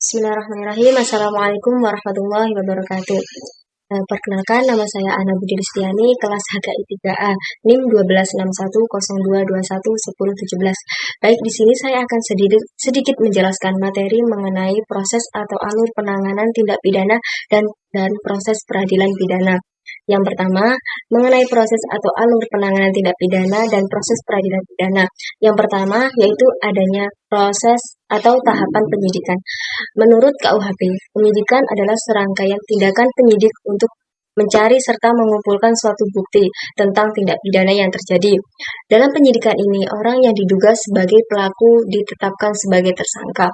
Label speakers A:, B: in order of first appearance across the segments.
A: Bismillahirrahmanirrahim. Assalamualaikum warahmatullahi wabarakatuh. Perkenalkan, nama saya Ana Budi Listiani, kelas HKI 3A, NIM 126102211017. Baik, di sini saya akan sedikit menjelaskan materi mengenai proses atau alur penanganan tindak pidana dan proses peradilan pidana. Yang pertama, mengenai proses atau alur penanganan tindak pidana dan proses peradilan pidana. Yang pertama, yaitu adanya proses atau tahapan penyidikan. Menurut KUHP, penyidikan adalah serangkaian tindakan penyidik untuk mencari serta mengumpulkan suatu bukti tentang tindak pidana yang terjadi. Dalam penyidikan ini, orang yang diduga sebagai pelaku ditetapkan sebagai tersangka.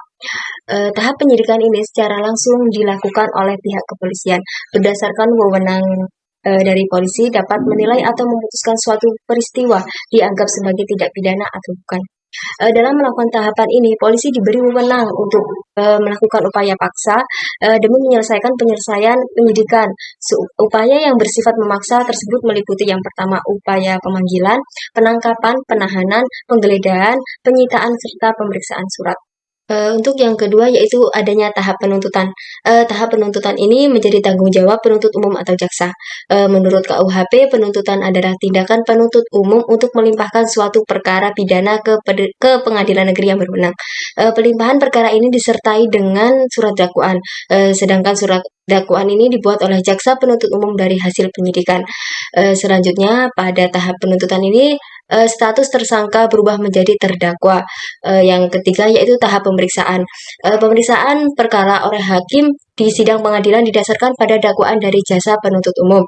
A: Tahap penyidikan ini secara langsung dilakukan oleh pihak kepolisian berdasarkan wewenang dari polisi dapat menilai atau memutuskan suatu peristiwa dianggap sebagai tindak pidana atau bukan. Dalam melakukan tahapan ini, polisi diberi wewenang untuk melakukan upaya paksa demi menyelesaikan penyelesaian penyidikan. Upaya yang bersifat memaksa tersebut meliputi yang pertama upaya pemanggilan, penangkapan, penahanan, penggeledahan, penyitaan, serta pemeriksaan surat. Untuk yang kedua yaitu adanya tahap penuntutan. Tahap penuntutan ini menjadi tanggung jawab penuntut umum atau jaksa. Menurut KUHP, penuntutan adalah tindakan penuntut umum untuk melimpahkan suatu perkara pidana ke pengadilan negeri yang berwenang. Pelimpahan perkara ini disertai dengan surat dakwaan, sedangkan surat dakwaan ini dibuat oleh jaksa penuntut umum dari hasil penyidikan. Selanjutnya, pada tahap penuntutan ini, status tersangka berubah menjadi terdakwa. Yang ketiga yaitu tahap pemeriksaan. Pemeriksaan perkara oleh hakim di sidang pengadilan didasarkan pada dakwaan dari jasa penuntut umum.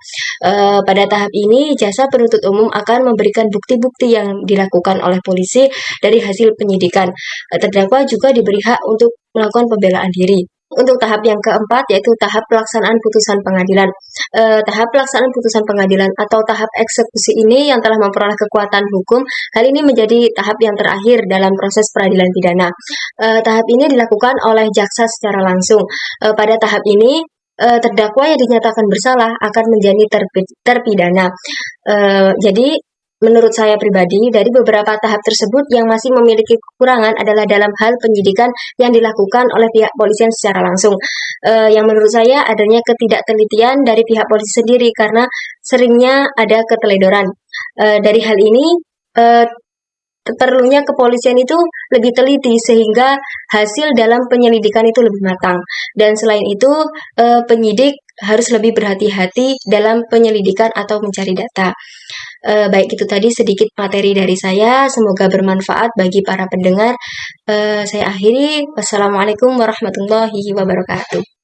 A: Pada tahap ini, jasa penuntut umum akan memberikan bukti-bukti yang dilakukan oleh polisi dari hasil penyidikan. Terdakwa juga diberi hak untuk melakukan pembelaan diri. Untuk tahap yang keempat yaitu tahap pelaksanaan putusan pengadilan. Tahap pelaksanaan putusan pengadilan atau tahap eksekusi ini yang telah memperoleh kekuatan hukum, hal ini menjadi tahap yang terakhir dalam proses peradilan pidana. Tahap ini dilakukan oleh jaksa secara langsung. Pada tahap ini, terdakwa yang dinyatakan bersalah akan menjadi terpidana. Jadi, menurut saya pribadi, dari beberapa tahap tersebut yang masih memiliki kekurangan adalah dalam hal penyidikan yang dilakukan oleh pihak polisian secara langsung. Yang menurut saya adanya ketidaktelitian dari pihak polisi sendiri karena seringnya ada keteledoran. Dari hal ini, perlunya kepolisian itu lebih teliti sehingga hasil dalam penyelidikan itu lebih matang. Dan selain itu, penyidik harus lebih berhati-hati dalam penyelidikan atau mencari data. Baik, itu tadi sedikit materi dari saya. Semoga bermanfaat bagi para pendengar. Saya akhiri. Wassalamualaikum warahmatullahi wabarakatuh.